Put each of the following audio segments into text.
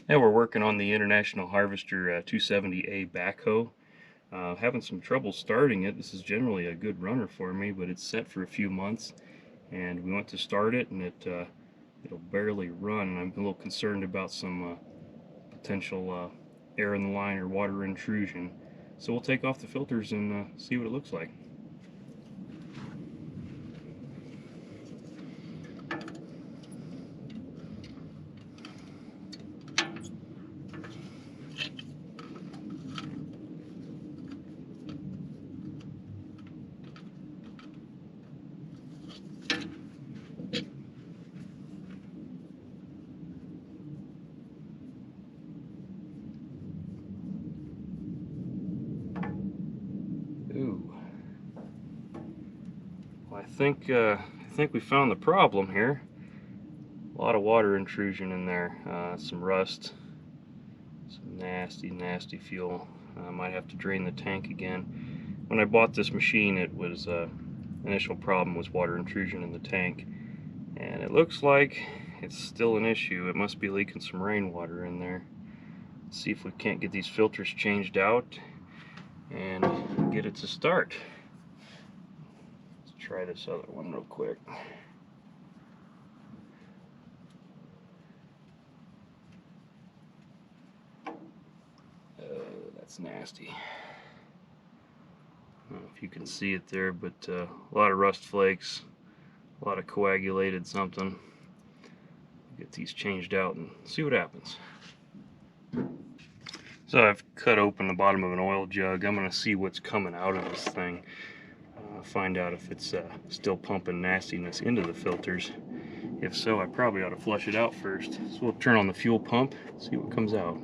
Now we're working on the International Harvester 270A Backhoe. Having some trouble starting it. This is generally a good runner for me, but it's set for a few months, and we went to start it, and it'll barely run. And I'm a little concerned about some potential air in the line or water intrusion. So we'll take off the filters and see what it looks like. Ooh. Well, I think we found the problem here. A lot of water intrusion in there. Some rust. Some nasty fuel. I might have to drain the tank again. When I bought this machine, it was initial problem was water intrusion in the tank, and it looks like it's still an issue. It must be leaking some rainwater in there. Let's see if we can't get these filters changed out and get it to start. Let's try this other one real quick. That's nasty. I don't know if you can see it there, but a lot of rust flakes, a lot of coagulated something. Get these changed out and see what happens. So I've cut open the bottom of an oil jug. I'm going to see what's coming out of this thing. Find out if it's still pumping nastiness into the filters. If so, I probably ought to flush it out first. So we'll turn on the fuel pump, see what comes out.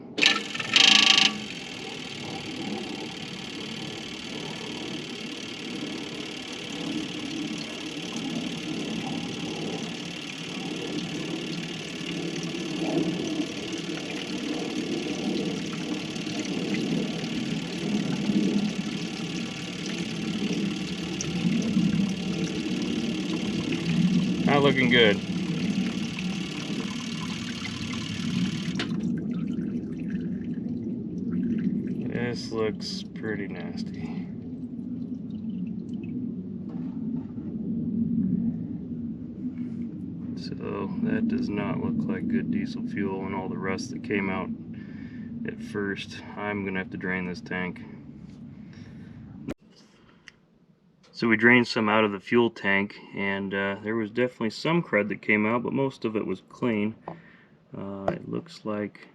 Not looking good. This looks pretty nasty. So that does not look like good diesel fuel, and all the rust that came out at first. I'm gonna have to drain this tank. So we drained some out of the fuel tank, and there was definitely some crud that came out, but most of it was clean. It looks like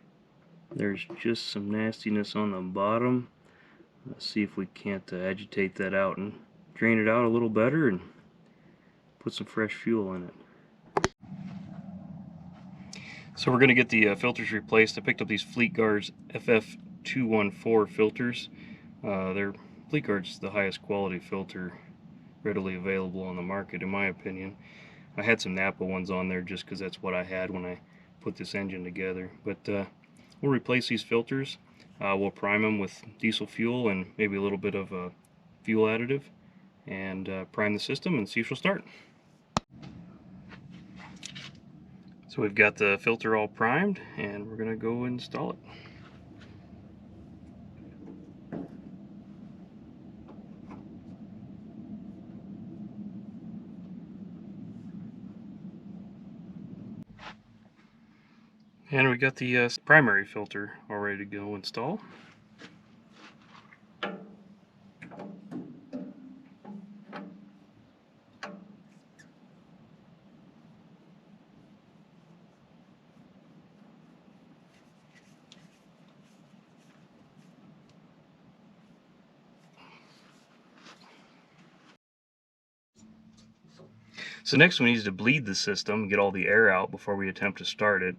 there's just some nastiness on the bottom. Let's see if we can't agitate that out and drain it out a little better and put some fresh fuel in it. So we're going to get the filters replaced. I picked up these Fleetguard's FF214 filters. Fleetguard's the highest quality filter readily available on the market, in my opinion. I had some Napa ones on there just because that's what I had when I put this engine together. But we'll replace these filters. We'll prime them with diesel fuel and maybe a little bit of a fuel additive, and prime the system and see if she'll start. So we've got the filter all primed, and we're going to go install it. And we got the primary filter all ready to go install. So next we need to bleed the system, get all the air out before we attempt to start it.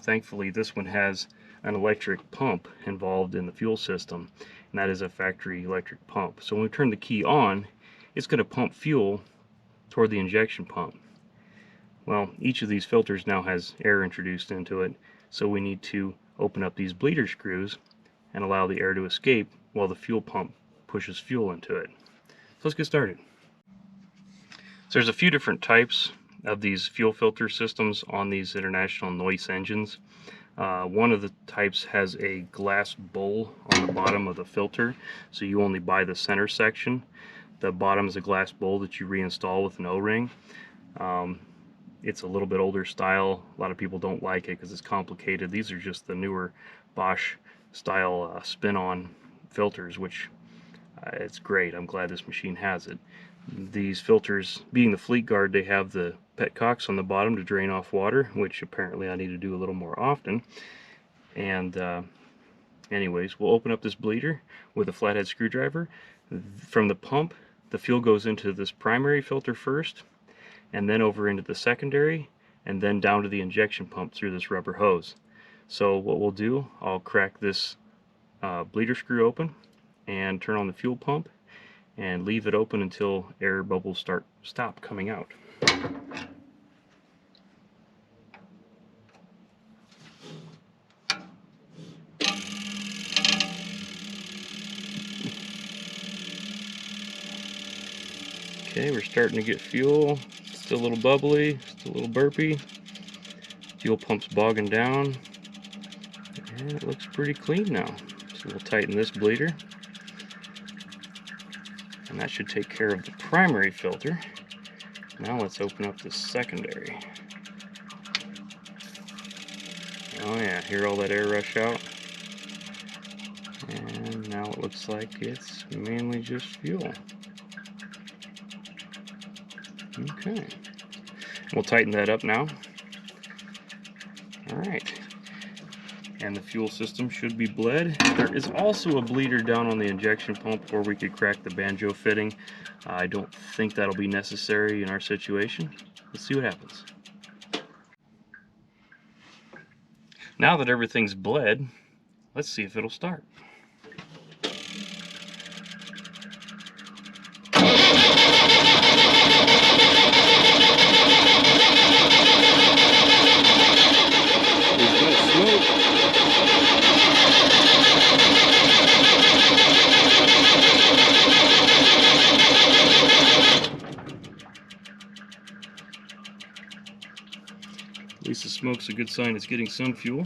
Thankfully this one has an electric pump involved in the fuel system, and that is a factory electric pump. So when we turn the key on, it's going to pump fuel toward the injection pump. Well, each of these filters now has air introduced into it, so we need to open up these bleeder screws and allow the air to escape while the fuel pump pushes fuel into it. So let's get started. So there's a few different types of these fuel filter systems on these international Neuss engines. One of the types has a glass bowl on the bottom of the filter, so you only buy the center section. The bottom is a glass bowl that you reinstall with an O-ring. It's a little bit older style. A lot of people don't like it because it's complicated. These are just the newer Bosch style spin-on filters, which it's great. I'm glad this machine has it. These filters, being the Fleet Guard, they have the petcocks on the bottom to drain off water, which apparently I need to do a little more often. And anyways, we'll open up this bleeder with a flathead screwdriver. From the pump, the fuel goes into this primary filter first, and then over into the secondary, and then down to the injection pump through this rubber hose. So what we'll do, I'll crack this bleeder screw open and turn on the fuel pump and leave it open until air bubbles stop coming out. Okay, we're starting to get fuel. Still a little bubbly, still a little burpy. Fuel pump's bogging down, and it looks pretty clean now. So we'll tighten this bleeder, and that should take care of the primary filter. Now let's open up the secondary. Oh yeah, hear all that air rush out? And now it looks like it's mainly just fuel. Okay, we'll tighten that up now. Alright, and the fuel system should be bled. There is also a bleeder down on the injection pump, or we could crack the banjo fitting. I don't think that'll be necessary in our situation. Let's see what happens. Now that everything's bled, let's see if it'll start. At least the smoke's a good sign it's getting some fuel.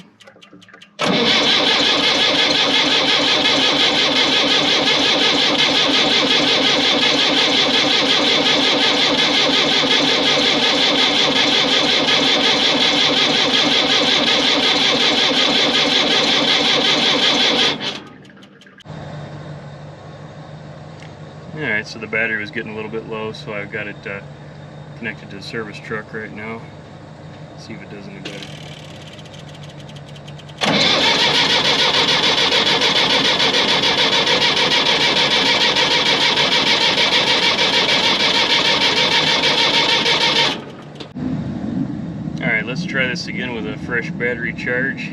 Alright, so the battery was getting a little bit low, so I've got it connected to the service truck right now. See if it does any better. Alright, let's try this again with a fresh battery charge.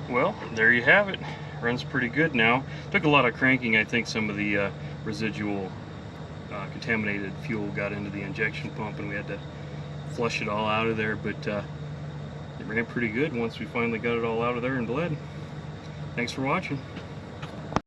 Well, there you have it. Runs pretty good now. Took a lot of cranking. I think some of the residual contaminated fuel got into the injection pump and we had to flush it all out of there, but it ran pretty good once we finally got it all out of there and bled. Thanks for watching.